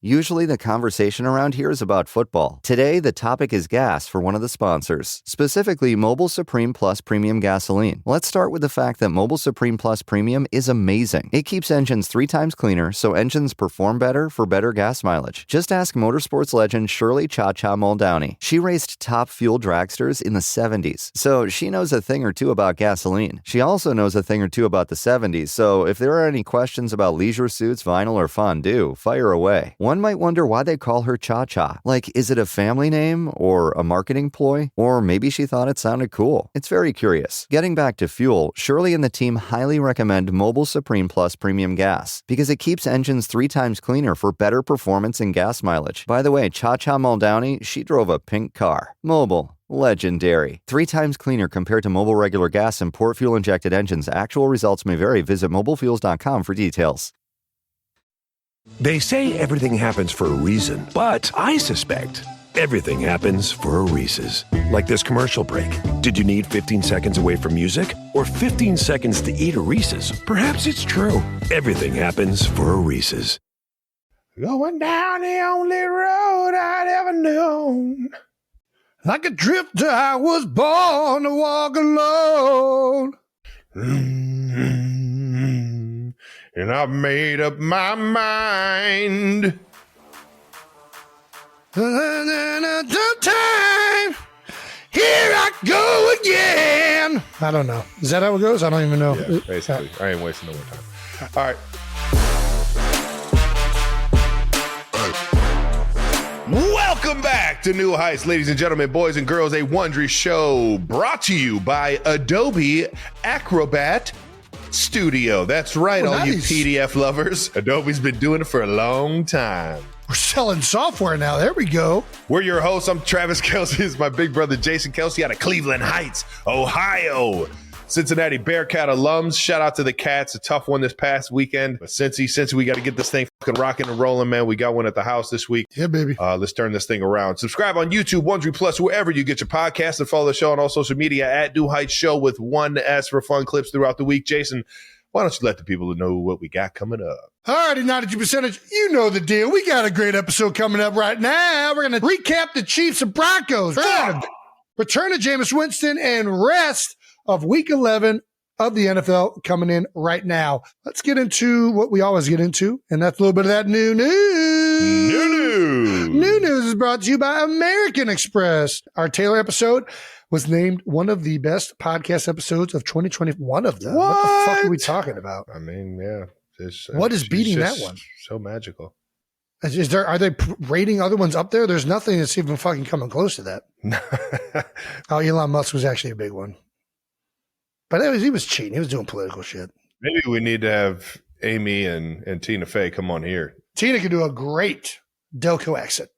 Usually the conversation around here is about football. Today, the topic is gas for one of the sponsors, specifically Mobile Supreme Plus Premium Gasoline. Let's start with the fact that Mobile Supreme Plus Premium is amazing. It keeps engines 3 times cleaner, so engines perform better for better gas mileage. Just ask motorsports legend Shirley Cha-Cha Muldowney. She raced top fuel dragsters in the 70s, so she knows a thing or two about gasoline. She also knows a thing or two about the 70s, so if there are any questions about leisure suits, vinyl, or fondue, fire away. One might wonder why they call her Cha-Cha. Like, is it a family name or a marketing ploy? Or maybe she thought it sounded cool. It's very curious. Getting back to fuel, Shirley and the team highly recommend Mobile Supreme Plus Premium Gas because it keeps engines 3 times cleaner for better performance and gas mileage. By the way, Cha-Cha Muldowney, she drove a pink car. Mobile. Legendary. 3 times cleaner compared to Mobile regular gas and port fuel injected engines. Actual results may vary. Visit mobilefuels.com for details. They say everything happens for a reason, but I suspect everything happens for a Reese's. Like this commercial break. Did you need 15 seconds away from music? Or 15 seconds to eat a Reese's? Perhaps it's true. Everything happens for a Reese's. Going down the only road I'd ever known. Like a drifter, I was born to walk alone. And I've made up my mind. Time, here I go again. I don't know. Is that how it goes? I don't even know. Yeah, basically. I ain't wasting no more time. All right. Welcome back to New Heights, ladies and gentlemen, boys and girls, a Wondery show brought to you by Adobe Acrobat Studio. That's right, all nice. you PDF lovers. Adobe's been doing it for a long time. We're selling software now. There we go. We're your hosts. I'm Travis Kelsey. It's my big brother, Jason Kelsey, out of Cleveland Heights, Ohio. Cincinnati Bearcat alums. Shout out to the Cats. A tough one this past weekend. But Cincy, we got to get this thing fucking rocking and rolling, man. We got one at the house this week. Yeah, baby. Let's turn this thing around. Subscribe on YouTube, Wondery Plus, wherever you get your podcasts, and follow the show on all social media at New Heights Show with 1S for fun clips throughout the week. Jason, why don't you let the people know what we got coming up? All righty, 92%. You know the deal. We got a great episode coming up right now. We're going to recap the Chiefs and Broncos. Return of Jameis Winston and rest of Week 11 of the NFL coming in right now. Let's get into what we always get into, and that's a little bit of that new news. New news is brought to you by American Express. Our Taylor episode was named one of the best podcast episodes of 2020. One of them. What the fuck are we talking about? I mean, yeah. What is beating that one? So magical. Are they rating other ones up there? There's nothing that's even fucking coming close to that. Oh, Elon Musk was actually a big one. But he was cheating. He was doing political shit. Maybe we need to have Amy and Tina Fey come on here. Tina can do a great Delco accent.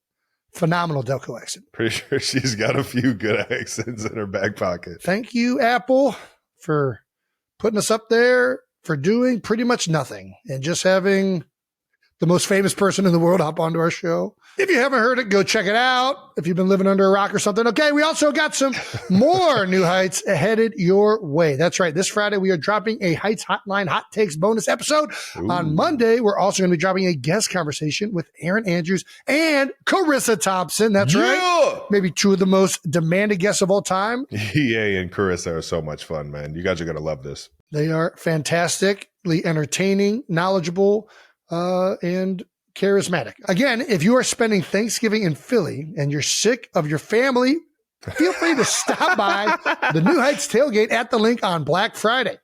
Phenomenal Delco accent. Pretty sure she's got a few good accents in her back pocket. Thank you, Apple, for putting us up there for doing pretty much nothing and just having the most famous person in the world hop onto our show. If you haven't heard it, go check it out. If you've been living under a rock or something. Okay, we also got some more New Heights headed your way. That's right. This Friday, we are dropping a Heights Hotline Hot Takes bonus episode. Ooh. On Monday, we're also going to be dropping a guest conversation with Aaron Andrews and Carissa Thompson. That's right. Maybe 2 of the most demanded guests of all time. EA and Carissa are so much fun, man. You guys are going to love this. They are fantastically entertaining, knowledgeable, and charismatic. Again, if you are spending Thanksgiving in Philly and you're sick of your family, feel free to stop by the New Heights tailgate at the Linc on Black Friday.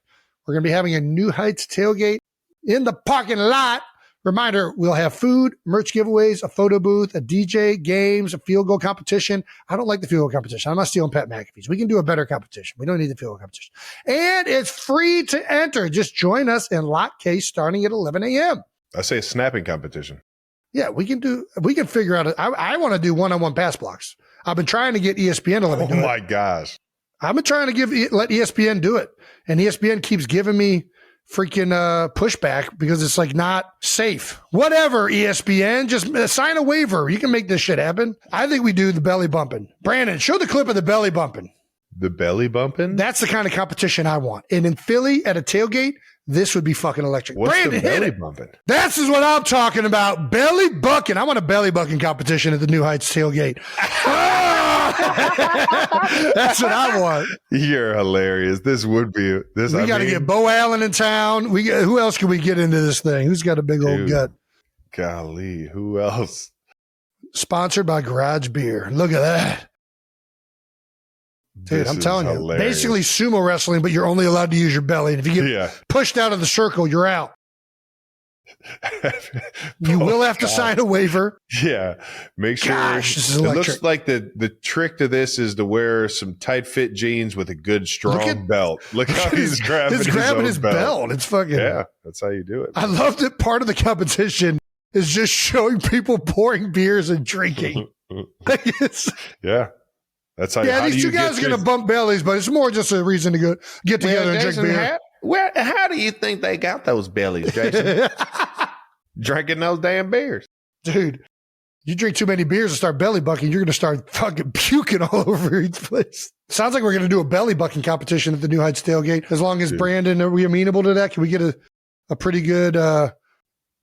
We're going to be having a New Heights tailgate in the parking lot. Reminder, we'll have food, merch giveaways, a photo booth, a DJ, games, a field goal competition. I don't like the field goal competition. I'm not stealing Pat McAfee's. We can do a better competition. We don't need the field goal competition. And it's free to enter. Just join us in Lot K starting at 11 a.m. I say a snapping competition. Yeah, we can figure out. I want to do one-on-one pass blocks. I've been trying to get ESPN to let me do it. Oh my gosh. I've been trying to let ESPN do it. And ESPN keeps giving me freaking pushback because it's like not safe. Whatever, ESPN, just sign a waiver. You can make this shit happen. I think we do the belly bumping. Brandon, show the clip of the belly bumping. The belly bumping? That's the kind of competition I want. And in Philly at a tailgate, this would be fucking electric. What's Brandon, the hit belly it. bumping? This is what I'm talking about. Belly bucking. I want a belly bucking competition at the New Heights tailgate. That's what I want. You're hilarious. This would be this. We got to get Bo Allen in town. Who else can we get into this thing? Who's got a big old gut? Golly, who else? Sponsored by Garage Beer. Look at that. Dude, I'm telling you, basically sumo wrestling, but you're only allowed to use your belly. And if you get pushed out of the circle, you're out. You will have to sign a waiver. Yeah. Make sure. Gosh, this is it electric. looks like the trick to this is to wear some tight fit jeans with a good strong belt. Look how he's grabbing his belt. It's fucking. Yeah, that's how you do it. I love that part of the competition is just showing people pouring beers and drinking. Yeah. That's how. Yeah, these two guys are going to bump bellies, but it's more just a reason to go get together and drink beer. How do you think they got those bellies, Jason? Drinking those damn beers. Dude, you drink too many beers and start belly bucking, you're going to start fucking puking all over each place. Sounds like we're going to do a belly bucking competition at the New Heights tailgate. As long as Brandon, are we amenable to that? Can we get a pretty good...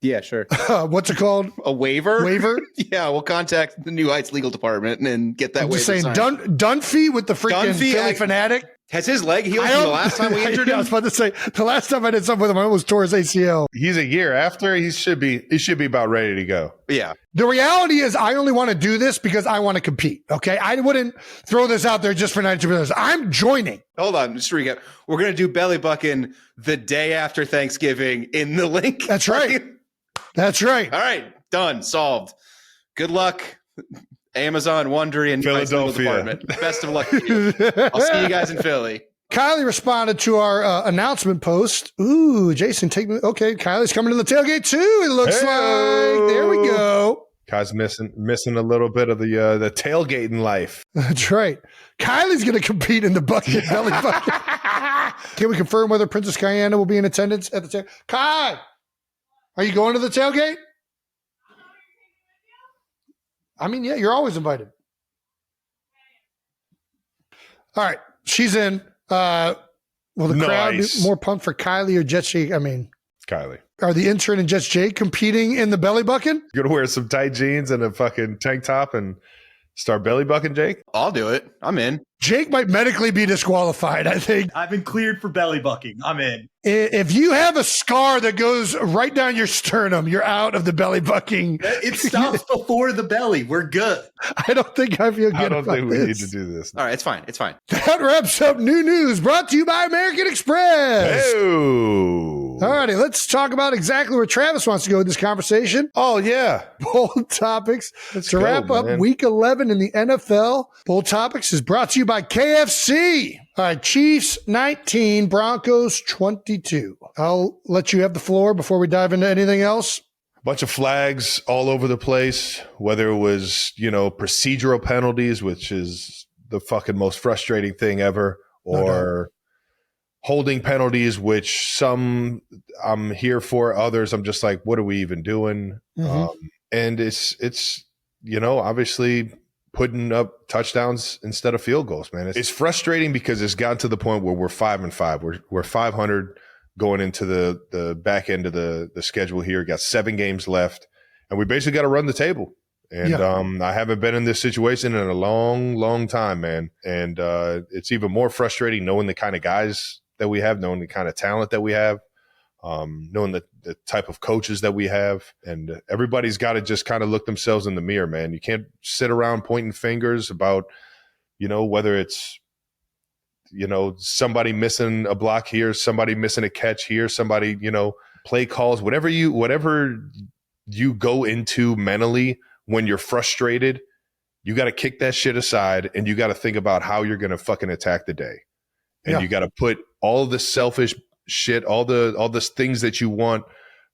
yeah, sure. What's it called? A waiver? Waiver? Yeah, we'll contact the New Heights legal department and get that I'm waiver just saying, signed. Dunphy with the freaking Philly fanatic. Has his leg healed from the last time we injured him? I was about to say, the last time I did something with him, I almost tore his ACL. He's a year after. He should be about ready to go. Yeah. The reality is I only want to do this because I want to compete, okay? I wouldn't throw this out there just for 92 minutes. I'm joining. Hold on, just to recap. We're going to do belly bucking the day after Thanksgiving in the Linc. That's right. That's right. All right, done, solved. Good luck, Amazon, Wondery, and Philadelphia. Best of luck to you. I'll see you guys in Philly. Kylie responded to our announcement post. Ooh, Jason, take me. Okay, Kylie's coming to the tailgate too, it looks like. There we go. Kai's missing a little bit of the tailgating life. That's right. Kylie's going to compete in the bucket belly bucket. Can we confirm whether Princess Diana will be in attendance at the tailgate? Kai! Are you going to the tailgate? I mean, yeah, you're always invited. All right, she's in. Will the crowd be more pumped for Kylie or Jet Jake? I mean, Kylie. Are the intern and Jet Jake competing in the belly bucking? You're going to wear some tight jeans and a fucking tank top and start belly bucking, Jake? I'll do it. I'm in. Jake might medically be disqualified, I think. I've been cleared for belly bucking. I'm in. If you have a scar that goes right down your sternum, you're out of the belly bucking. It stops before the belly. We're good. I don't think I feel good I don't about think we this. need to do this. All right, it's fine. It's fine. That wraps up new news brought to you by American Express. Oh. All righty, let's talk about exactly where Travis wants to go with this conversation. Oh, yeah. Bold Topics. Let's to go, wrap up man. Week 11 in the NFL. Bold Topics is brought to you by KFC. All right, Chiefs 19, Broncos 22. I'll let you have the floor before we dive into anything else. Bunch of flags all over the place, whether it was, procedural penalties, which is the fucking most frustrating thing ever, or holding penalties, which some I'm here for, others I'm just like, what are we even doing? And it's obviously putting up touchdowns instead of field goals, man. It's frustrating because it's gotten to the point where we're 5-5. We're 500 going into the back end of the schedule here. Got 7 games left, and we basically got to run the table. And I haven't been in this situation in a long, long time, man. And it's even more frustrating knowing the kind of guys that we have, knowing the kind of talent that we have, knowing the type of coaches that we have. And everybody's got to just kind of look themselves in the mirror, man. You can't sit around pointing fingers about, whether it's, somebody missing a block here, somebody missing a catch here, somebody, play calls, whatever you go into mentally when you're frustrated, you got to kick that shit aside and you got to think about how you're going to fucking attack the day. And you got to put all the selfish shit, all the things that you want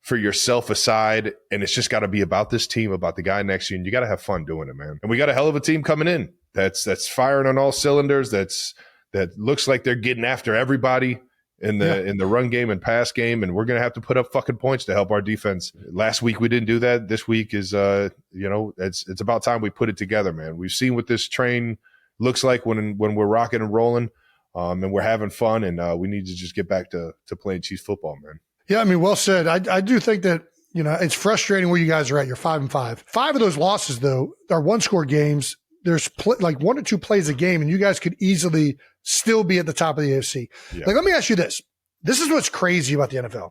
for yourself aside. And it's just got to be about this team, about the guy next to you. And you got to have fun doing it, man. And we got a hell of a team coming in. That's firing on all cylinders. That looks like they're getting after everybody in the run game and pass game. And we're going to have to put up fucking points to help our defense. Last week, we didn't do that. This week is, it's about time we put it together, man. We've seen what this train looks like when we're rocking and rolling. and we're having fun, and we need to just get back to playing Chiefs football, man. Yeah, I mean, well said. I do think that, it's frustrating where you guys are at. You're 5-5. 5 of those losses, though, are one-score games. There's like 1 or 2 plays a game, and you guys could easily still be at the top of the AFC. Yeah. Like, let me ask you this. This is what's crazy about the NFL.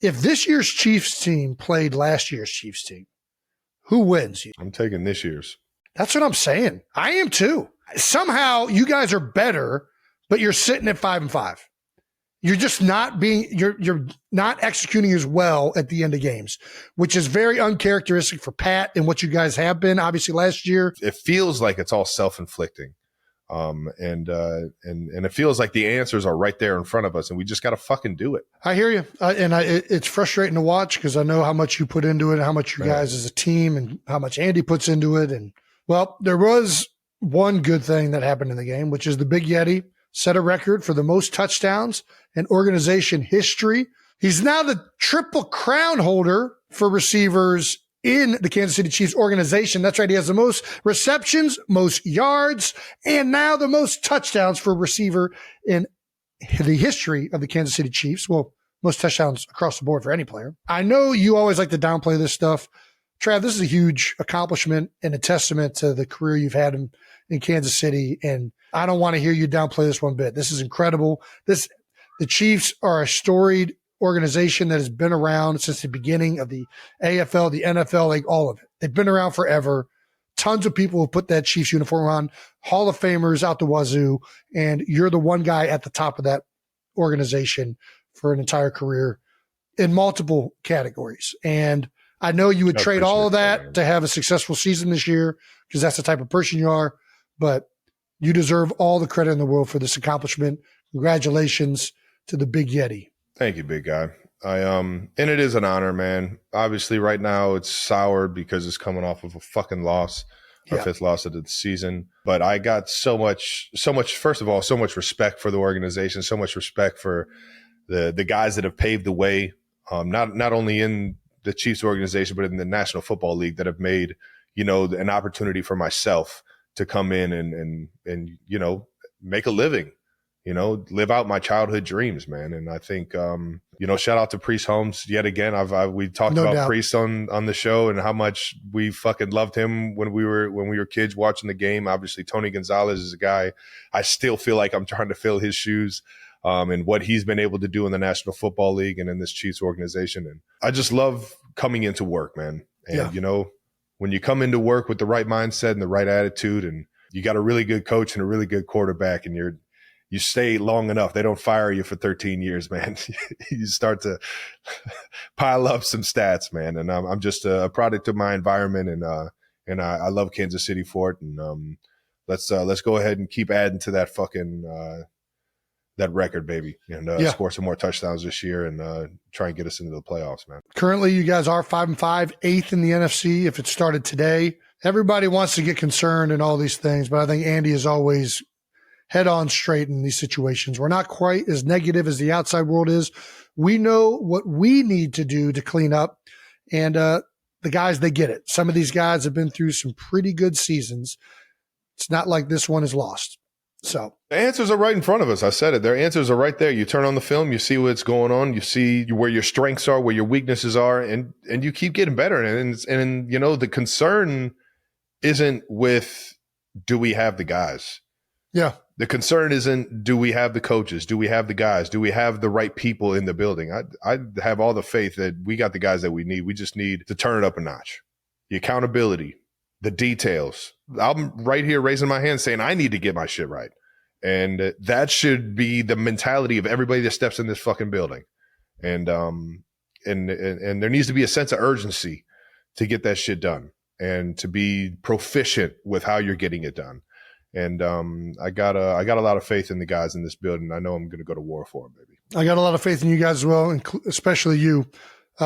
If this year's Chiefs team played last year's Chiefs team, who wins? I'm taking this year's. That's what I'm saying. I am too. Somehow you guys are better, but you're sitting at 5-5. You're just not you're not executing as well at the end of games, which is very uncharacteristic for Pat and what you guys have been, obviously, last year. It feels like it's all self-inflicting. And it feels like the answers are right there in front of us, and we just got to fucking do it. I hear you. It's frustrating to watch because I know how much you put into it and how much you guys as a team and how much Andy puts into it. And, well, there was one good thing that happened in the game, which is the Big Yeti set a record for the most touchdowns in organization history. He's now the triple crown holder for receivers in the Kansas City Chiefs organization. That's right. He has the most receptions, most yards, and now the most touchdowns for a receiver in the history of the Kansas City Chiefs. Well, most touchdowns across the board for any player. I know you always like to downplay this stuff. Trav, this is a huge accomplishment and a testament to the career you've had in Kansas City. And I don't want to hear you downplay this one bit. This is incredible. The Chiefs are a storied organization that has been around since the beginning of the AFL, the NFL, like all of it. They've been around forever. Tons of people have put that Chiefs uniform on, Hall of Famers out the wazoo, and you're the one guy at the top of that organization for an entire career in multiple categories. And I know you would trade all of that to have a successful season this year because that's the type of person you are, but you deserve all the credit in the world for this accomplishment. Congratulations to the Big Yeti. Thank you, big guy. And it is an honor, man. Obviously, right now it's soured because it's coming off of a fucking loss, our 5th loss of the season. But I got so much, first of all, so much respect for the organization, so much respect for the guys that have paved the way, not only in the Chiefs organization, but in the National Football League that have made, an opportunity for myself to come in and make a living. Live out my childhood dreams, man. And I think, shout out to Priest Holmes yet again. We talked about Priest on the show and how much we fucking loved him when we were kids watching the game. Obviously, Tony Gonzalez is a guy I still feel like I'm trying to fill his shoes, and what he's been able to do in the National Football League and in this Chiefs organization. And I just love coming into work, man. And, when you come into work with the right mindset and the right attitude, and you got a really good coach and a really good quarterback, and you stay long enough, they don't fire you for 13 years, man. You start to pile up some stats, man. And I'm just a product of my environment, and I love Kansas City for it. And let's go ahead and keep adding to that fucking that record, baby, and score some more touchdowns this year and try and get us into the playoffs, man. Currently, you guys are 5-5, 8th in the NFC. If it started today, everybody wants to get concerned and all these things, but I think Andy is always head on straight in these situations. We're not quite as negative as the outside world is. We know what we need to do to clean up, and the guys, they get it. Some of these guys have been through some pretty good seasons. It's not like this one is lost. So the answers are right in front of us. I said it. Their answers are right there. You turn on the film, you see what's going on, you see where your strengths are, where your weaknesses are, and you keep getting better. And the concern isn't with, do we have the guys? Yeah. The concern isn't, do we have the coaches? Do we have the guys? Do we have the right people in the building? I have all the faith that we got the guys that we need. We just need to turn it up a notch. The accountability, the details. I'm right here raising my hand saying I need to get my shit right. And that should be the mentality of everybody that steps in this fucking building. And there needs to be a sense of urgency to get that shit done and to be proficient with how you're getting it done. And I got a lot of faith in the guys in this building. I know I'm going to go to war for them, baby. I got a lot of faith in you guys as well, especially you.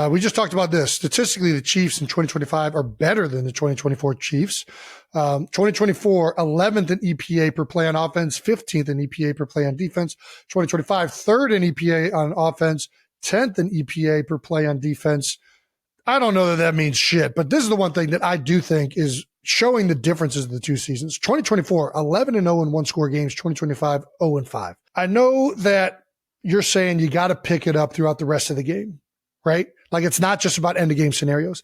We just talked about this. Statistically, the Chiefs in 2025 are better than the 2024 Chiefs. 2024, 11th in EPA per play on offense, 15th in EPA per play on defense. 2025, 3rd in EPA on offense, 10th in EPA per play on defense. I don't know that means shit, but this is the one thing that I do think is showing the differences of the two seasons. 2024, 11-0 in one-score games. 2025, 0-5. I know that you're saying you got to pick it up throughout the rest of the game, right? Like it's not just about end-of-game scenarios.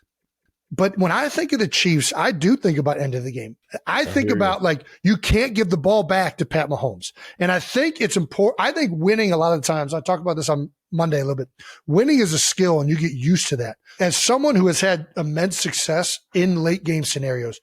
But when I think of the Chiefs, I do think about end of the game. I think about like you can't give the ball back to Pat Mahomes. And I think it's important. I think winning a lot of the times, I talk about this on Monday a little bit, winning is a skill and you get used to that. As someone who has had immense success in late game scenarios,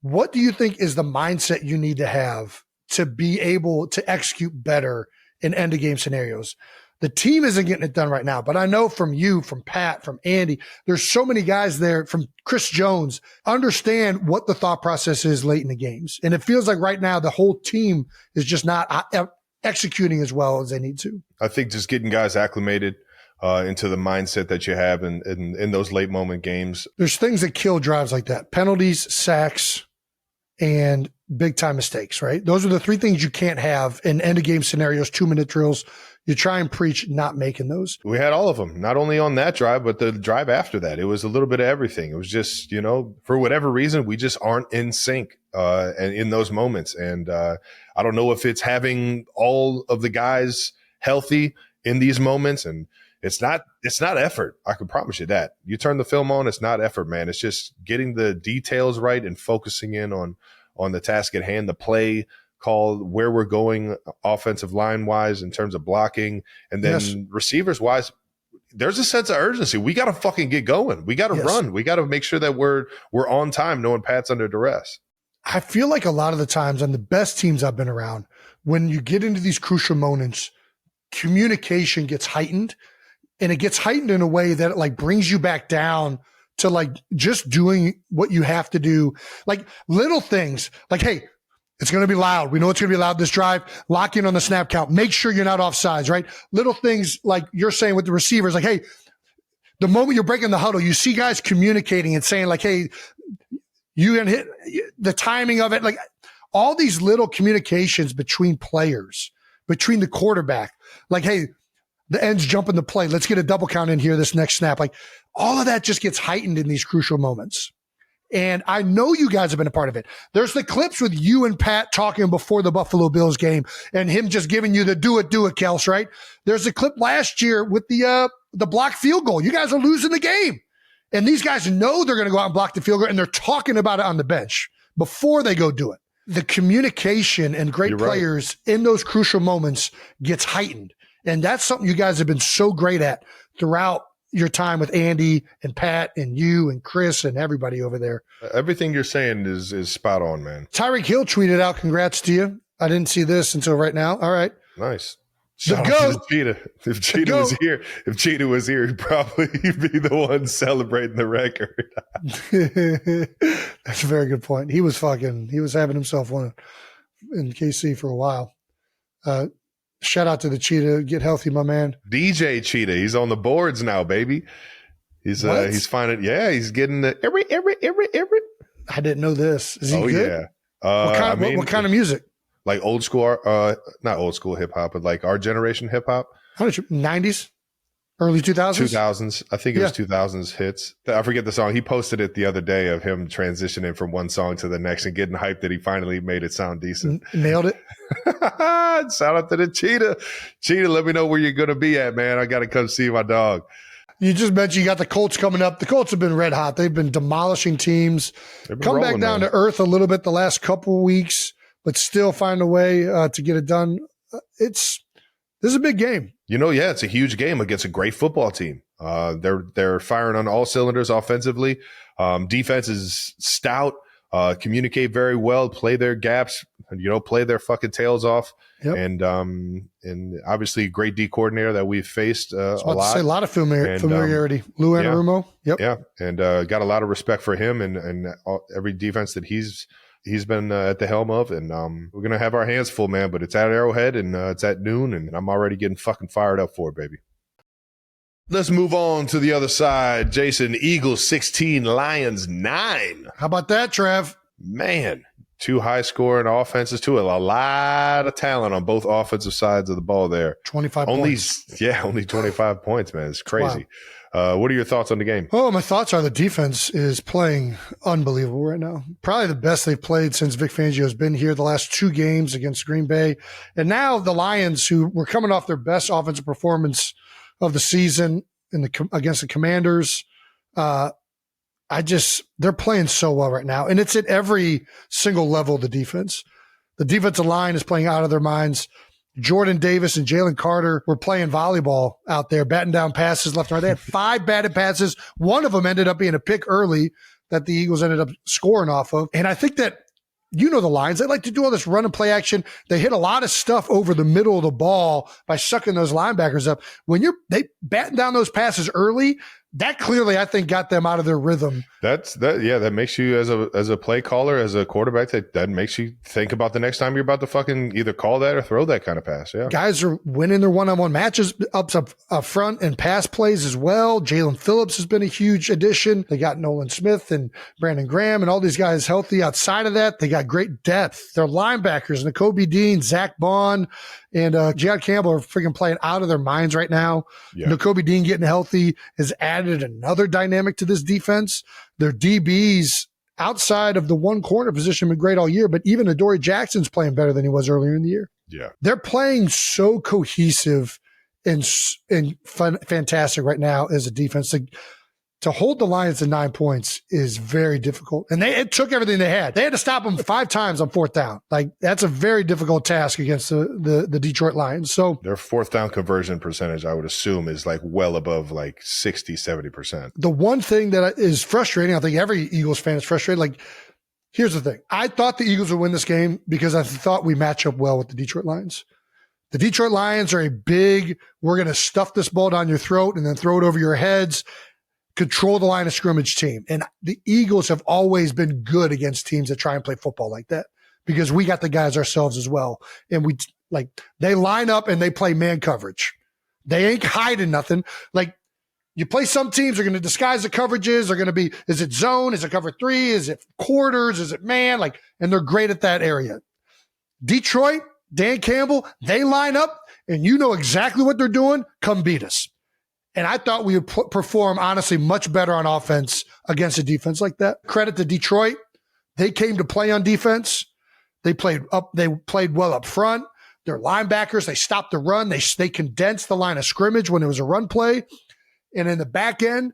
what do you think is the mindset you need to have to be able to execute better in end of game scenarios? The team isn't getting it done right now, but I know from you, from Pat, from Andy, there's so many guys there, from Chris Jones, understand what the thought process is late in the games. And it feels like right now the whole team is just not executing as well as they need to. I think just getting guys acclimated into the mindset that you have in those late moment games. There's things that kill drives like that: penalties, sacks, and big time mistakes, right? Those are the three things you can't have in end of game scenarios, 2-minute drills. You try and preach not making those. We had all of them, not only on that drive, but the drive after that. It was a little bit of everything. It was just, for whatever reason, we just aren't in sync and in those moments. And I don't know if it's having all of the guys healthy in these moments. And it's not effort. I can promise you that. You turn the film on, it's not effort, man. It's just getting the details right and focusing in on the task at hand, the play call, where we're going offensive line wise in terms of blocking, and then receivers wise, there's a sense of urgency. We got to fucking get going. We got to run. We got to make sure that we're on time, knowing Pat's under duress. I feel like a lot of the times on the best teams I've been around, when you get into these crucial moments, communication gets heightened, and it gets heightened in a way that it like brings you back down to like just doing what you have to do. Like little things like, hey, it's going to be loud. We know it's going to be loud this drive. Lock in on the snap count. Make sure you're not offsides, right? Little things like you're saying with the receivers, like, hey, the moment you're breaking the huddle, you see guys communicating and saying like, hey, you can hit the timing of it. Like all these little communications between players, between the quarterback, like, hey, the end's jumping the play. Let's get a double count in here this next snap. Like all of that just gets heightened in these crucial moments. And I know you guys have been a part of it. There's the clips with you and Pat talking before the Buffalo Bills game and him just giving you the do it, Kels, right? There's a clip last year with the blocked field goal. You guys are losing the game. And these guys know they're going to go out and block the field goal, and they're talking about it on the bench before they go do it. The communication and great players in those crucial moments gets heightened. And that's something you guys have been so great at throughout your time with Andy and Pat and you and Chris and everybody over there. Everything you're saying is spot on, man. Tyreek Hill tweeted out, congrats to you. I didn't see this until right now. All right. Nice. Shout out to Cheetah. If Cheetah was here, he'd probably be the one celebrating the record. That's a very good point. He was having himself one in KC for a while. Shout out to the Cheetah. Get healthy, my man. DJ Cheetah. He's on the boards now, baby. He's finding, he's getting the every. I didn't know this. Is he good? Yeah. What kind of music? Like old school, not old school hip hop, but like our generation hip hop. 90s? Early 2000s? 2000s. I think it was 2000s hits. I forget the song. He posted it the other day of him transitioning from one song to the next and getting hyped that he finally made it sound decent. Nailed it. Shout out to the Cheetah. Cheetah, let me know where you're going to be at, man. I got to come see my dog. You just mentioned you got the Colts coming up. The Colts have been red hot. They've been demolishing teams. Come back down to earth a little bit the last couple of weeks, but still find a way to get it done. This is a big game. It's a huge game against a great football team. They're firing on all cylinders offensively. Defense is stout, communicate very well, play their gaps, play their fucking tails off. Yep. And obviously great D coordinator that we've faced a lot. A lot of familiarity. Lou Anarumo. Yep. Yeah. And got a lot of respect for him and every defense that he's been at the helm of, and we're going to have our hands full, man, but it's at Arrowhead and it's at noon, and I'm already getting fucking fired up for it, baby. Let's move on to the other side. Jason, Eagles 16, Lions 9. How about that, Trev? Man, two high-scoring offenses, too. A lot of talent on both offensive sides of the ball there. 25 points. Only 25 points, man. It's crazy. What are your thoughts on the game? Oh, my thoughts are the defense is playing unbelievable right now. Probably the best they've played since Vic Fangio has been here, the last 2 games against Green Bay. And now the Lions, who were coming off their best offensive performance of the season against the Commanders, they're playing so well right now. And it's at every single level of the defense. The defensive line is playing out of their minds. Jordan Davis and Jalen Carter were playing volleyball out there, batting down passes left and right. They had 5 batted passes. One of them ended up being a pick early that the Eagles ended up scoring off of. And I think that, the Lions, they like to do all this run and play action. They hit a lot of stuff over the middle of the ball by sucking those linebackers up. When they batting down those passes early, that clearly, I think, got them out of their rhythm. That makes you as a play caller, as a quarterback, that makes you think about the next time you're about to fucking either call that or throw that kind of pass. Yeah, guys are winning their one-on-one matches up front and pass plays as well. Jalen Phillips has been a huge addition. They got Nolan Smith and Brandon Graham and all these guys healthy. Outside of that, they got great depth. Their linebackers, Nakobe Dean, Zach Bond, and Jad Campbell are freaking playing out of their minds right now. Yeah. Nakobe Dean getting healthy has added another dynamic to this defense. Their DBs outside of the one corner position have been great all year, but even Adoree Jackson's playing better than he was earlier in the year. Yeah. They're playing so cohesive and fantastic right now as a defense. To hold the Lions to 9 points is very difficult. And it took everything they had. They had to stop them 5 times on 4th down. That's a very difficult task against the Detroit Lions. So their 4th down conversion percentage, I would assume, is well above 60, 70%. The one thing that is frustrating, I think every Eagles fan is frustrated. Here's the thing. I thought the Eagles would win this game because I thought we match up well with the Detroit Lions. The Detroit Lions are we're going to stuff this ball down your throat and then throw it over your heads, control the line of scrimmage team. And the Eagles have always been good against teams that try and play football like that because we got the guys ourselves as well. And they line up and they play man coverage. They ain't hiding nothing. You play some teams are going to disguise the coverages. They're going to be, is it zone? Is it cover 3? Is it quarters? Is it man? And they're great at that area. Detroit, Dan Campbell, they line up and you know exactly what they're doing. Come beat us. And I thought we would perform, honestly, much better on offense against a defense like that. Credit to Detroit. They came to play on defense. They played well up front. Their linebackers, they stopped the run. They condensed the line of scrimmage when it was a run play. And in the back end,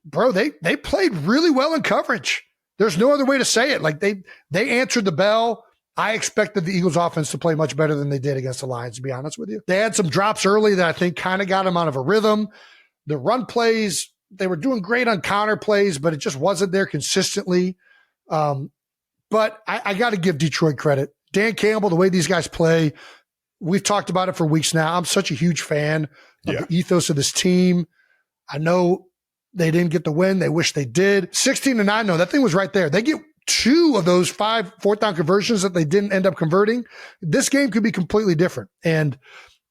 they played really well in coverage. There's no other way to say it. They answered the bell. I expected the Eagles offense to play much better than they did against the Lions, to be honest with you. They had some drops early that I think kind of got them out of a rhythm. The run plays, they were doing great on counter plays, but it just wasn't there consistently. But I got to give Detroit credit. Dan Campbell, the way these guys play, we've talked about it for weeks now. I'm such a huge fan of the ethos of this team. I know they didn't get the win. They wish they did. 16-9, no, that thing was right there. They get 2 of those 5 4th down conversions that they didn't end up converting. This game could be completely different. And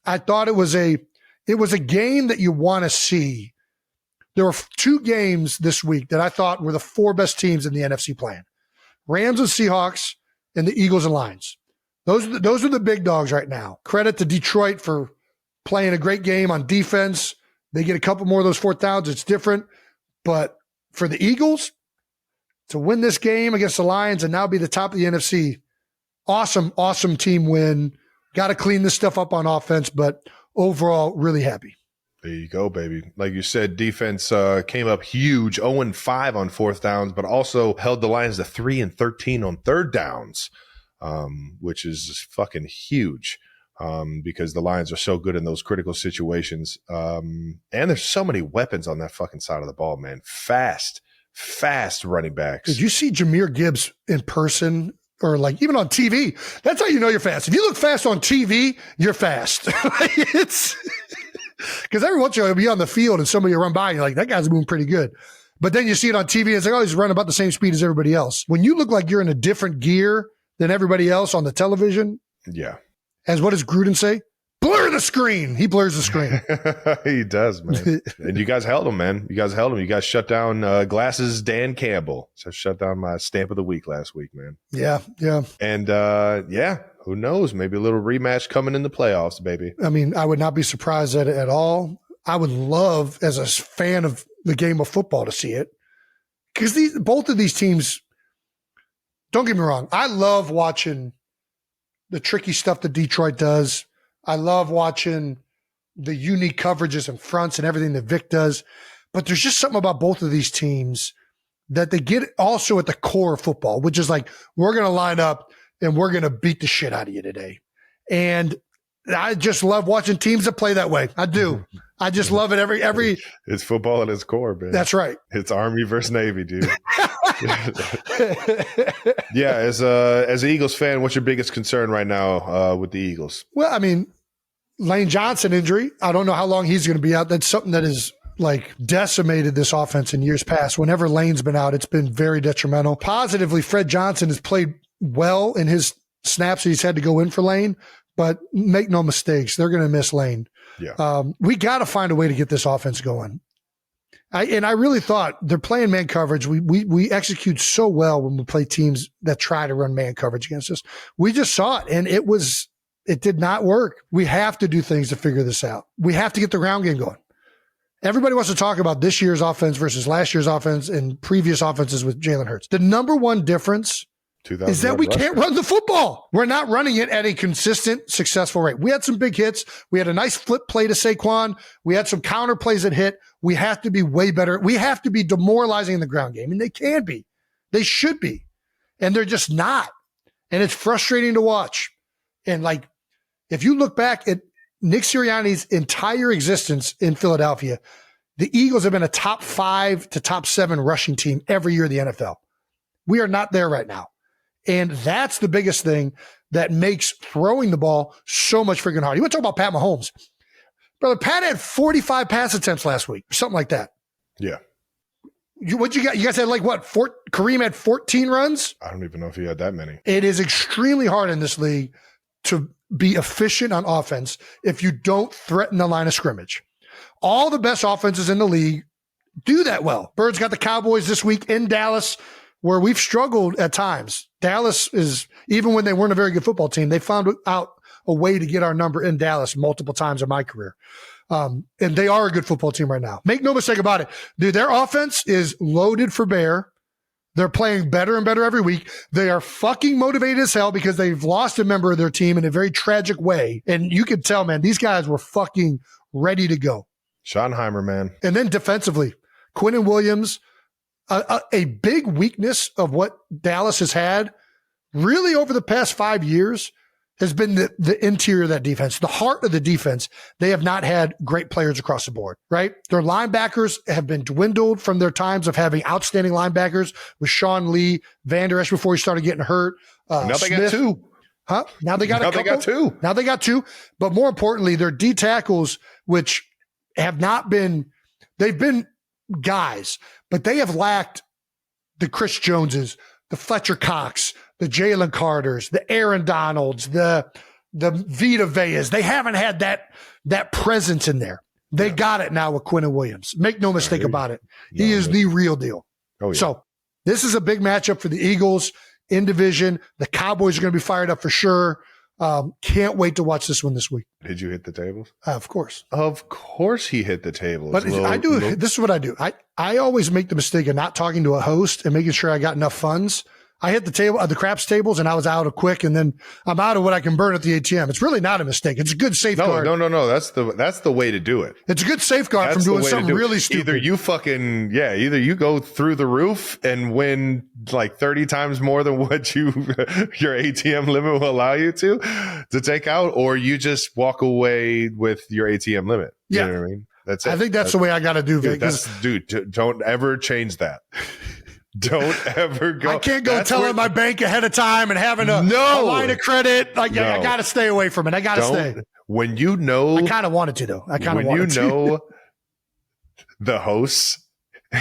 I thought it was a game that you want to see. There were 2 games this week that I thought were the 4 best teams in the NFC playing. Rams and Seahawks and the Eagles and Lions. Those are the big dogs right now. Credit to Detroit for playing a great game on defense. They get a couple more of those 4th downs. It's different. But for the Eagles, to win this game against the Lions and now be the top of the NFC, awesome, awesome team win. Got to clean this stuff up on offense, but overall, really happy. There you go, baby. Like you said, defense came up huge, 0-5 on 4th downs, but also held the Lions to 3-13 on 3rd downs, which is fucking huge because the Lions are so good in those critical situations. And there's so many weapons on that fucking side of the ball, man. Fast running backs. Did you see Jahmyr Gibbs in person or even on TV? That's how you know you're fast. If you look fast on TV, you're fast. It's because every once in a while you'll be on the field and somebody will run by and you're like, that guy's moving pretty good. But then you see it on TV and it's he's running about the same speed as everybody else. When you look like you're in a different gear than everybody else on the television. Yeah. As what does Gruden say? Blur the screen. He blurs the screen. He does, man. And you guys held him, man. You guys shut down Glasses Dan Campbell. So shut down my stamp of the week last week, man. Yeah. And who knows? Maybe a little rematch coming in the playoffs, baby. I mean, I would not be surprised at it at all. I would love, as a fan of the game of football, to see it. Because both of these teams, don't get me wrong, I love watching the tricky stuff that Detroit does. I love watching the unique coverages and fronts and everything that Vic does. But there's just something about both of these teams that they get also at the core of football, which is like, we're going to line up and we're going to beat the shit out of you today. And I just love watching teams that play that way. I do. I just love it. Every It's football at its core, man. That's right. It's Army versus Navy, dude. Yeah, as an Eagles fan, what's your biggest concern right now with the Eagles? Well, I mean, Lane Johnson injury. I don't know how long he's going to be out. That's something that is like decimated this offense in years past. Whenever Lane's been out, it's been very detrimental. Positively, Fred Johnson has played well in his snaps. He's had to go in for Lane, but make no mistakes, they're going to miss Lane. Yeah. We got to find a way to get this offense going. I really thought they're playing man coverage. We execute so well when we play teams that try to run man coverage against us. We just saw it, and it did not work. We have to do things to figure this out. We have to get the ground game going. Everybody wants to talk about this year's offense versus last year's offense and previous offenses with Jalen Hurts. The number one difference is that we can't run the football. We're not running it at a consistent, successful rate. We had some big hits. We had a nice flip play to Saquon. We had some counter plays that hit. We have to be way better. We have to be demoralizing in the ground game, and they can be. They should be, and they're just not. And it's frustrating to watch. And like, if you look back at Nick Sirianni's entire existence in Philadelphia, the Eagles have been a top 5 to top 7 rushing team every year in the NFL. We are not there right now. And that's the biggest thing that makes throwing the ball so much freaking hard. You want to talk about Pat Mahomes? Brother, Pat had 45 pass attempts last week, or something like that. Yeah. What you got? You guys had like what? Kareem had 14 runs? I don't even know if he had that many. It is extremely hard in this league to be efficient on offense if you don't threaten the line of scrimmage. All the best offenses in the league do that well. Birds got the Cowboys this week in Dallas, where we've struggled at times. Dallas is, even when they weren't a very good football team, they found out a way to get our number in Dallas multiple times in my career. And they are a good football team right now. Make no mistake about it. Dude, their offense is loaded for bear. They're playing better and better every week. They are fucking motivated as hell because they've lost a member of their team in a very tragic way. And you could tell, man, these guys were fucking ready to go. Schottenheimer, man. And then defensively, Quinnen Williams, a big weakness of what Dallas has had really over the past 5 years has been the interior of that defense, the heart of the defense. They have not had great players across the board, right? Their linebackers have been dwindled from their times of having outstanding linebackers with Sean Lee, Van Der Esch before he started getting hurt. Now they Smith. got 2. Huh? Now they got a couple. They got 2. Now they got 2. But more importantly, their D tackles, which have not been, they've been guys, but they have lacked the Chris Joneses, the Fletcher Cox, the Jalen Carters, the Aaron Donalds, the Vita Veas. They haven't had that presence in there. They got it now with Quinnen Williams. Make no mistake about it. He is the real deal. Oh, yeah. So this is a big matchup for the Eagles in division. The Cowboys are going to be fired up for sure. Can't wait to watch this one this week. Did you hit the tables? Of course. Of course he hit the tables. But this is what I do. I always make the mistake of not talking to a host and making sure I got enough funds. I hit the craps tables and I was out of quick, and then I'm out of what I can burn at the ATM. It's really not a mistake. It's a good safeguard. No. That's the way to do it. It's a good safeguard from doing something really stupid. Either you go through the roof and win like 30 times more than what your ATM limit will allow you to take out, or you just walk away with your ATM limit. You know what I mean? That's it. I think that's the way I got to do, Vic. Dude, don't ever change that. Don't ever go. I can't go telling my bank ahead of time and having a line of credit. I got to stay away from it. I got to stay. When you know. I kind of wanted to, though. The hosts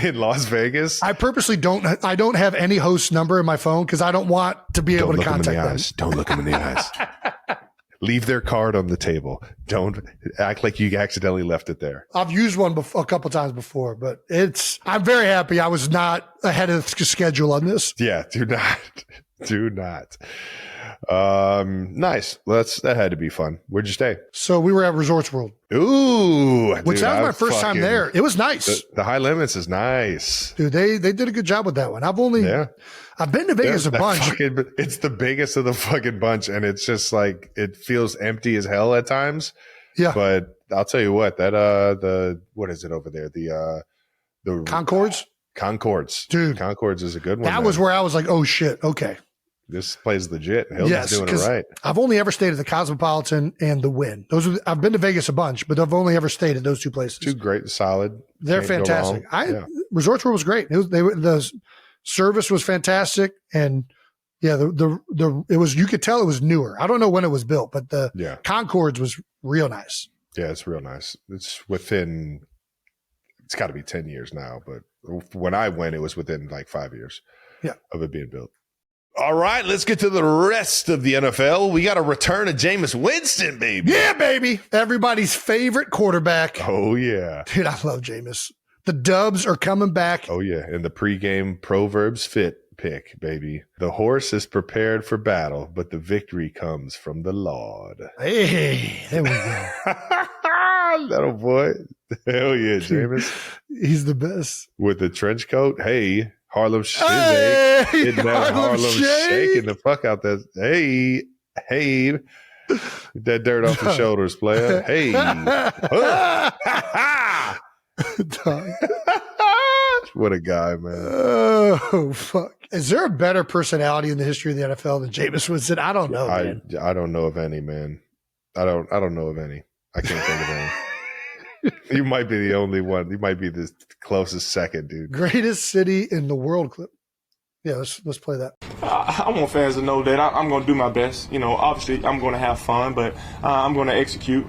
in Las Vegas. I purposely don't have any host number in my phone because I don't want to be able to contact them. Don't look them in the eyes. Leave their card on the table. Don't act like you accidentally left it there. I've used one a couple times before, but I'm very happy I was not ahead of schedule on this. Yeah, do not. Nice. That had to be fun. Where'd you stay? So we were at Resorts World. Ooh, Which dude, that was my first time there. It was nice. The High Limits is nice. Dude, they did a good job with that one. I've been to Vegas a bunch. It's the biggest of the fucking bunch, and it's just like it feels empty as hell at times. Yeah. But I'll tell you what, what is it over there? The Concords? Concords. Dude. Concords is a good one. That was where I was like, oh shit, okay. This place legit. Hilton's doing it right. I've only ever stayed at the Cosmopolitan and the Wynn. I've been to Vegas a bunch, but I've only ever stayed at those two places. Two great, solid. They're fantastic. Resorts World was great. The service was fantastic, and it was. You could tell it was newer. I don't know when it was built, but the Concords was real nice. Yeah, it's real nice. It's within. It's got to be 10 years now, but when I went, it was within like 5 years. Of it being built. All right, let's get to the rest of the NFL. We got a return of Jameis Winston, baby. Yeah, baby. Everybody's favorite quarterback. Oh, yeah. Dude, I love Jameis. The Dubs are coming back. Oh, yeah. And the pregame Proverbs fit pick, baby. The horse is prepared for battle, but the victory comes from the Lord. Hey, there we go. Little boy. Hell yeah, Jameis. He's the best. With the trench coat. Hey. Harlem Shake, hitting that Harlem shaking the fuck out that. Hey, get that dirt off your shoulders, player. Hey, what a guy, man. Oh fuck! Is there a better personality in the history of the NFL than Jameis Winston? I don't know. Man. I don't know of any, man. I don't know of any. I can't think of any. You might be the only one. You might be the closest second, dude. Greatest city in the world clip. Yeah, let's play that. I want fans to know that I'm going to do my best. You know, obviously I'm going to have fun, but I'm going to execute,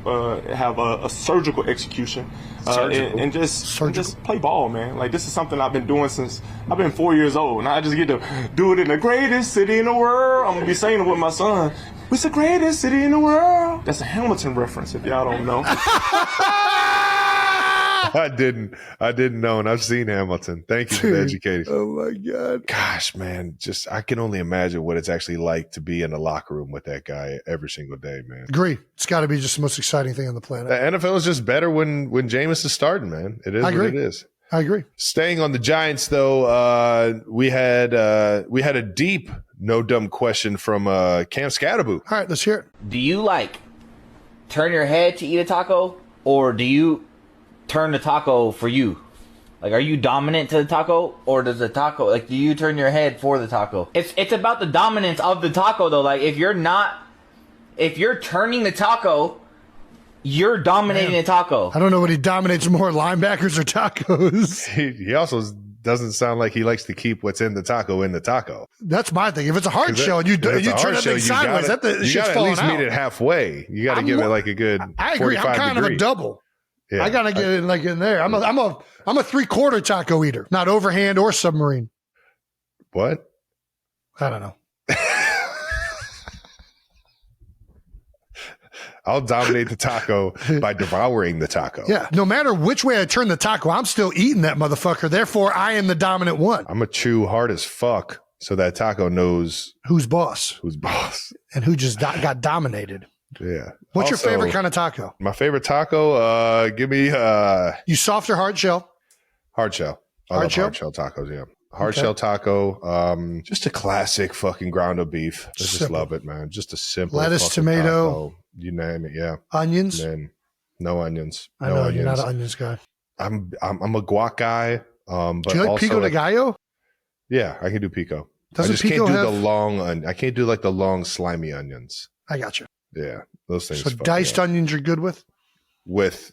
have a surgical execution, and just play ball, man. Like, this is something I've been doing since I've been 4 years old, and I just get to do it in the greatest city in the world. I'm going to be saying it with my son. It's the greatest city in the world. That's a Hamilton reference, if y'all don't know. I didn't know, and I've seen Hamilton. Thank you for the education. Oh my God. Gosh, man, I can only imagine what it's actually like to be in the locker room with that guy every single day, man. Agree. It's got to be just the most exciting thing on the planet. The NFL is just better when Jameis is starting, man. It is what it is. I agree. Staying on the Giants, though, we had a deep, no dumb question from Cam Skattebo. All right, let's hear it. Do you turn your head to eat a taco, or do you turn the taco for you? Like, are you dominant to the taco, or does the taco, do you turn your head for the taco? It's about the dominance of the taco, though. Like, if you're turning the taco, you're dominating the taco. I don't know what he dominates more, linebackers or tacos. He also doesn't sound like he likes to keep what's in the taco. That's my thing. If it's a hard shell and you turn that thing sideways, you got to at least meet it halfway. You got to give it like a good 45 I agree. I'm kind of a double. Yeah, I got to get it in there. I'm a 3/4 taco eater, not overhand or submarine. What? I don't know. I'll dominate the taco by devouring the taco. Yeah. No matter which way I turn the taco, I'm still eating that motherfucker. Therefore, I am the dominant one. I'm going to chew hard as fuck so that taco knows who's boss. And who just got dominated. Yeah. What's your favorite kind of taco? My favorite taco, give me... you soft or hard shell? Hard shell. I love hard shell tacos, yeah. Hard shell taco, just a classic fucking ground up beef. I just love it, man. Just a simple lettuce, tomato, taco. You name it, yeah. Onions? Man, no onions. I know you're not an onions guy. I'm a guac guy. But do you like pico de gallo? Yeah, I can do pico. I just can't do the long I can't do the long slimy onions. I got you. Yeah, those things. So diced onions you're good with? With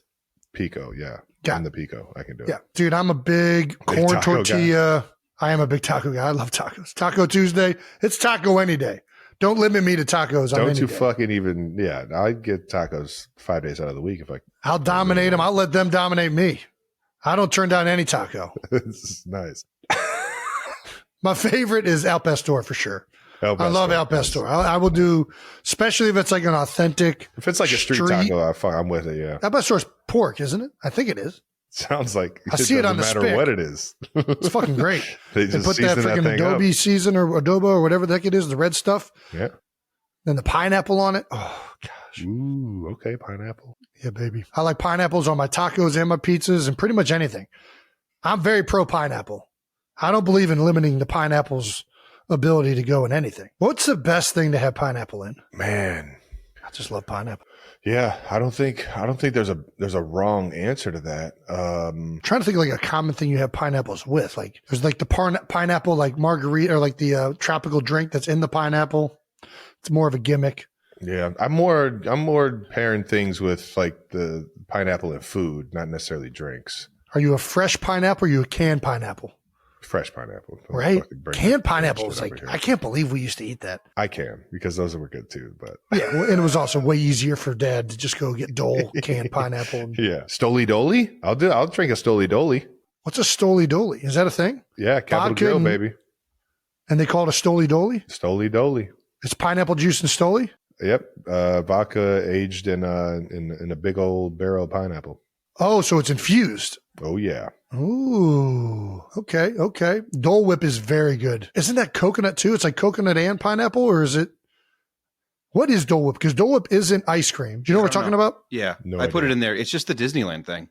pico, yeah. And the pico, I can do it. Yeah, dude, I'm a big corn tortilla. Guy. I am a big taco guy. I love tacos. Taco Tuesday. It's taco any day. Don't limit me to tacos. Don't you fucking even, yeah. I get tacos 5 days out of the week if I. I'll dominate them. I'll let them dominate me. I don't turn down any taco. This is nice. My favorite is Al Pastor for sure. I love Al Pastor. I will do, especially if it's like an authentic. If it's like a street taco, I'm with it. Yeah. Al Pastor's pork, isn't it? I think it is. Sounds like I see it on the matter spick. What it is. It's fucking great. They put that freaking Adobe season or Adobe or whatever the heck it is, the red stuff. Yeah. Then the pineapple on it. Oh, gosh. Ooh, okay, pineapple. Yeah, baby. I like pineapples on my tacos and my pizzas and pretty much anything. I'm very pro pineapple. I don't believe in limiting the pineapple's ability to go in anything. What's the best thing to have pineapple in? Man, I just love pineapple. yeah, I don't think there's a wrong answer to that. I'm trying to think of like a common thing you have pineapples with. Like there's like the pineapple like margarita or like the tropical drink that's in the pineapple. It's more of a gimmick. Yeah, I'm more pairing things with like the pineapple in food, not necessarily drinks. Are you a fresh pineapple or are you a canned pineapple? Fresh pineapple. Right? Canned pineapple is like, I can't believe we used to eat that. I can, because those were good too. But yeah, well, and it was also way easier for Dad to just go get Dole canned pineapple. Yeah. Stoli Doli? I'll drink a Stoli Doli. What's a Stoli Doli? Is that a thing? Yeah, Capital Grill, baby. And they call it a Stoli Doli? Stoli Doli. It's pineapple juice and Stoli? Yep. Vodka aged in a big old barrel of pineapple. Oh, so it's infused. Oh, yeah. Ooh, okay. Dole Whip is very good. Isn't that coconut too? It's like coconut and pineapple, or is it? What is Dole Whip? Because Dole Whip isn't ice cream. Do you know what we're talking about? Yeah, No I put idea. it in there. It's just the Disneyland thing.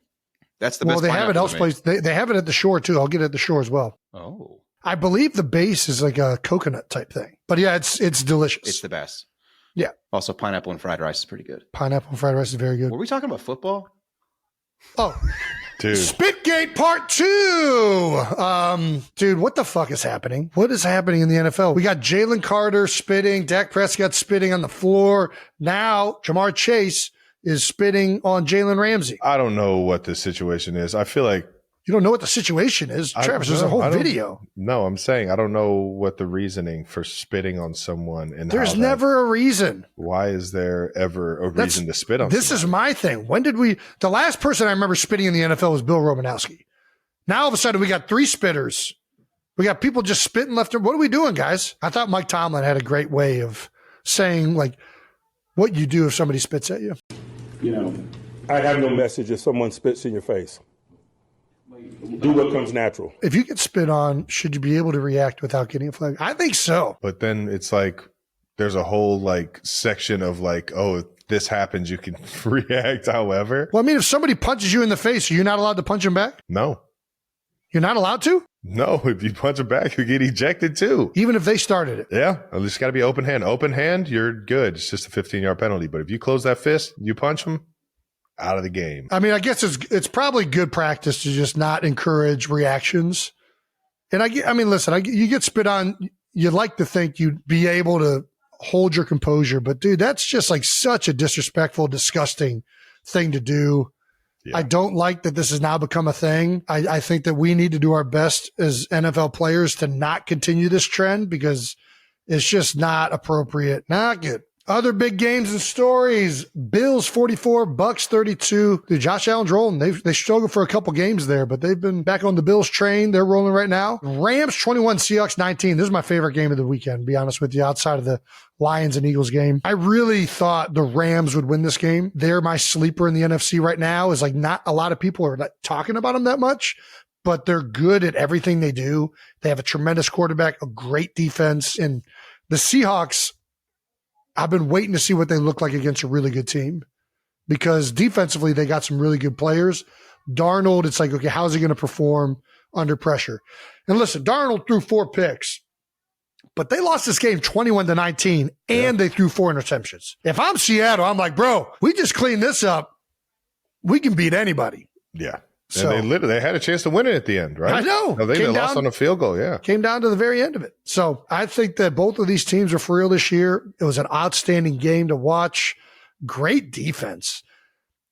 That's the Well, best. they have it pineapple elsewhere. to me. They have it at the shore too. I'll get it at the shore as well. Oh, I believe the base is like a coconut type thing. But yeah, it's delicious. it's the best. Yeah. Also, pineapple and fried rice is pretty good. Pineapple and fried rice is very good. Were we talking about football? Oh, Dude. Spitgate Part 2. Dude, what the fuck is happening? What is happening in the NFL? We got Jalen Carter spitting, Dak Prescott spitting on the floor. Now, Jamar Chase is spitting on Jalen Ramsey. I don't know what the situation is. I feel like You don't know what the situation is. Travis, there's a whole video. No, I'm saying I don't know what the reasoning for spitting on someone and There's never a reason. Why is there ever a reason to spit on This is my thing. When did the last person I remember spitting in the NFL was Bill Romanowski. Now all of a sudden we got 3 spitters. We got people just spitting left. What are we doing, guys? I thought Mike Tomlin had a great way of saying like what you do if somebody spits at you. You know, I have no message if someone spits in your face. Do what comes natural. If you get spit on, should you be able to react without getting a flag? I think so. But then it's like there's a whole like section of like, oh, if this happens, you can react however. Well, I mean, if somebody punches you in the face, are you not allowed to punch him back? No. You're not allowed to? No, if you punch him back, you get ejected too. Even if they started it? Yeah, at least got to be open hand. Open hand, you're good. It's just a 15-yard penalty. But if you close that fist, you punch him, out of the game. I mean, I guess it's probably good practice to just not encourage reactions. And I mean, listen, you get spit on, you'd like to think you'd be able to hold your composure, but dude, that's just like such a disrespectful, disgusting thing to do. Yeah. I don't like that this has now become a thing. I think that we need to do our best as NFL players to not continue this trend because it's just not appropriate. Not good. Other big games and stories. Bills 44, Bucks 32. Dude, Josh Allen's rolling. They struggled for a couple games there, but they've been back on the Bills train. They're rolling right now. Rams 21, Seahawks 19. This is my favorite game of the weekend, to be honest with you, outside of the Lions and Eagles game. I really thought the Rams would win this game. They're my sleeper in the NFC right now. Is like not a lot of people are not talking about them that much, but they're good at everything they do. They have a tremendous quarterback, a great defense, and the Seahawks, I've been waiting to see what they look like against a really good team because defensively, they got some really good players. Darnold, it's like, okay, how's he going to perform under pressure? And listen, Darnold threw 4 picks, but they lost this game 21-19 and they threw 4 interceptions. If I'm Seattle, I'm like, bro, we just cleaned this up. We can beat anybody. Yeah. So, and they had a chance to win it at the end, right? I know. No, they lost on a field goal, yeah. Came down to the very end of it. So I think that both of these teams are for real this year. It was an outstanding game to watch. Great defense.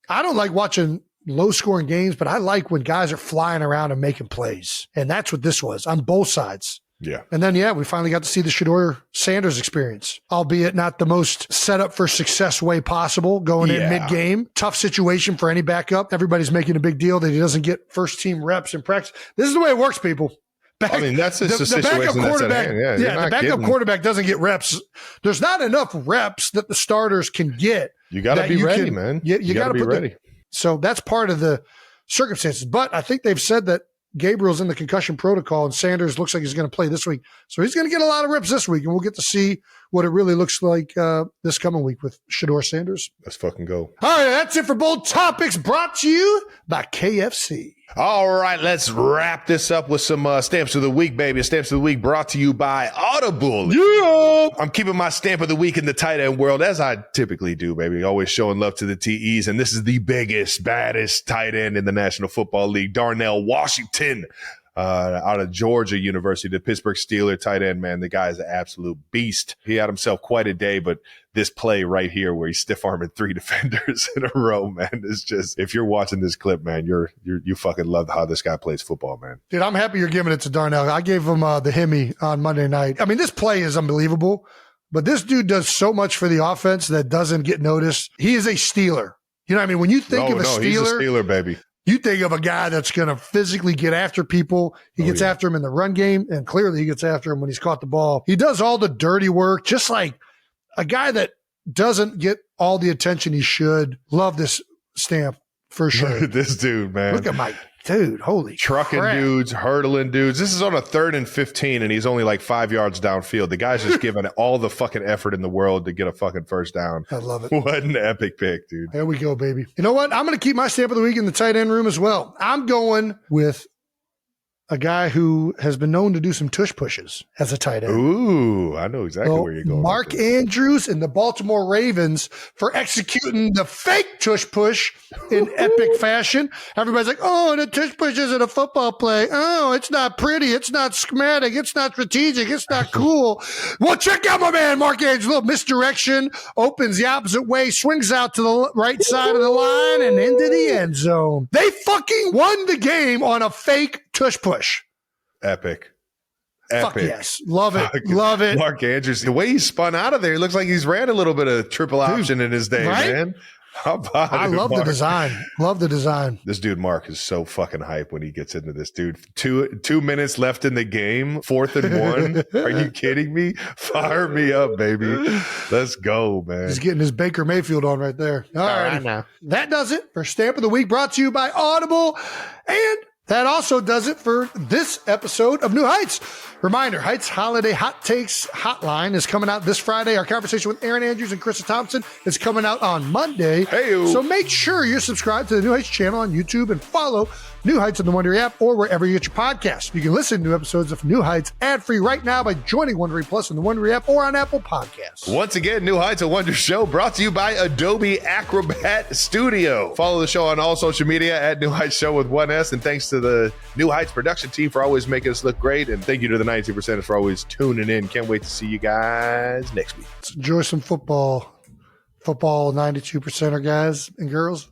I don't like watching low-scoring games, but I like when guys are flying around and making plays. And that's what this was on both sides. Yeah. And then, we finally got to see the Shedeur Sanders experience, albeit not the most set up for success way possible going in mid-game. Tough situation for any backup. Everybody's making a big deal that he doesn't get first-team reps in practice. This is the way it works, people. That's just the situation that's at hand. The backup quarterback doesn't get reps. There's not enough reps that the starters can get. You got to be ready, man. You got to be ready. So that's part of the circumstances. But I think they've said that Gabriel's in the concussion protocol, and Sanders looks like he's going to play this week. So he's going to get a lot of reps this week, and we'll get to see what it really looks like this coming week with Shedeur Sanders. Let's fucking go. All right, that's it for Bold Topics, brought to you by KFC. All right, let's wrap this up with some Stamps of the Week, baby. Stamps of the Week brought to you by Audible. Yeah! I'm keeping my Stamp of the Week in the tight end world, as I typically do, baby. Always showing love to the TEs, and this is the biggest, baddest tight end in the National Football League, Darnell Washington. Out of Georgia University, the Pittsburgh Steelers tight end, man. The guy is an absolute beast. He had himself quite a day, but this play right here where he's stiff-arming 3 defenders in a row, man, is just, if you're watching this clip, man, you fucking love how this guy plays football, man. Dude, I'm happy you're giving it to Darnell. I gave him the Hemi on Monday night. I mean, this play is unbelievable, but this dude does so much for the offense that doesn't get noticed. He is a Steeler. You know what I mean? When you think of a Steeler, he's a Steeler, baby. You think of a guy that's going to physically get after people. He gets after him in the run game, and clearly he gets after him when he's caught the ball. He does all the dirty work, just like a guy that doesn't get all the attention he should. Love this stamp for sure. This dude, man. Look at my dude. Holy trucking crap. Dudes, hurdling dudes. This is on a 3rd and 15, and he's only like 5 yards downfield. The guy's just giving all the fucking effort in the world to get a fucking first down. I love it. What an epic pick, dude. There we go, baby. You know what? I'm going to keep my Stamp of the Week in the tight end room as well. I'm going with a guy who has been known to do some tush pushes as a tight end. Ooh, I know exactly where you're going. Mark Andrews and the Baltimore Ravens for executing the fake tush push in epic fashion. Everybody's like, oh, the tush push isn't a football play. Oh, it's not pretty. It's not schematic. It's not strategic. It's not cool. Well, check out my man, Mark Andrews. Little misdirection, opens the opposite way, swings out to the right side of the line and into the end zone. They fucking won the game on a fake tush push. Epic. Fuck yes. Love it. Love it. Mark Andrews, the way he spun out of there, he looks like he's ran a little bit of triple option in his day, right? man. How about I love the design. Love the design. This dude, Mark, is so fucking hype when he gets into this, dude. Two minutes left in the game, 4th and 1. Are you kidding me? Fire me up, baby. Let's go, man. He's getting his Baker Mayfield on right there. All right. Now. That does it for Stamp of the Week, brought to you by Audible. And that also does it for this episode of New Heights. Reminder, Heights Holiday Hot Takes Hotline is coming out this Friday. Our conversation with Aaron Andrews and Krista Thompson is coming out on Monday. Hey-o. So make sure you're subscribed to the New Heights channel on YouTube and follow New Heights on the Wondery app or wherever you get your podcasts. You can listen to episodes of New Heights ad-free right now by joining Wondery Plus on the Wondery app or on Apple Podcasts. Once again, New Heights, a Wonder Show brought to you by Adobe Acrobat Studio. Follow the show on all social media at New Heights Show with 1S. And thanks to the New Heights production team for always making us look great. And thank you to the 92%ers for always tuning in. Can't wait to see you guys next week. Let's enjoy some football. Football 92%er guys and girls.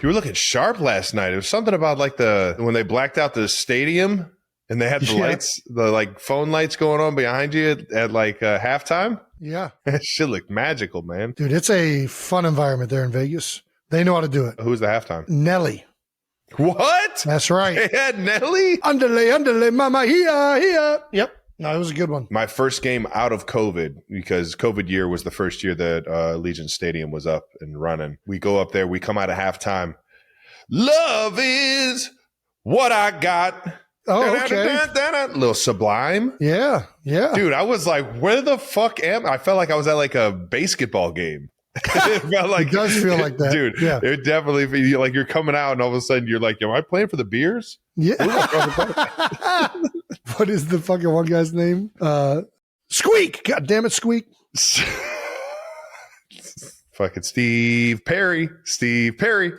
You were looking sharp last night. It was something about like when they blacked out the stadium and they had the lights, the like phone lights going on behind you at like halftime. Yeah. That shit looked magical, man. Dude, it's a fun environment there in Vegas. They know how to do it. Who's the halftime? Nelly. What? That's right. They had Nelly? Underlay, mama, here. Yep. No, it was a good one. My first game out of COVID, because COVID year was the first year that Allegiant Stadium was up and running. We go up there. We come out of halftime. Love is what I got. Oh, okay. Little Sublime. Yeah. Dude, I was like, where the fuck am I? I felt like I was at like a basketball game. It felt like, it does feel like that. Dude, yeah. It definitely feels like you're coming out and all of a sudden you're like, am I playing for the Beers? Yeah. What is the fucking one guy's name? Squeak. God damn it, Squeak. Fucking Steve Perry.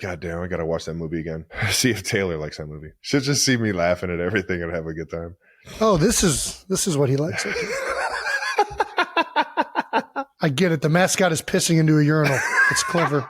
God damn, I gotta watch that movie again. See if Taylor likes that movie. She'll just see me laughing at everything and have a good time. Oh, this is what he likes. Okay. I get it. The mascot is pissing into a urinal. It's clever.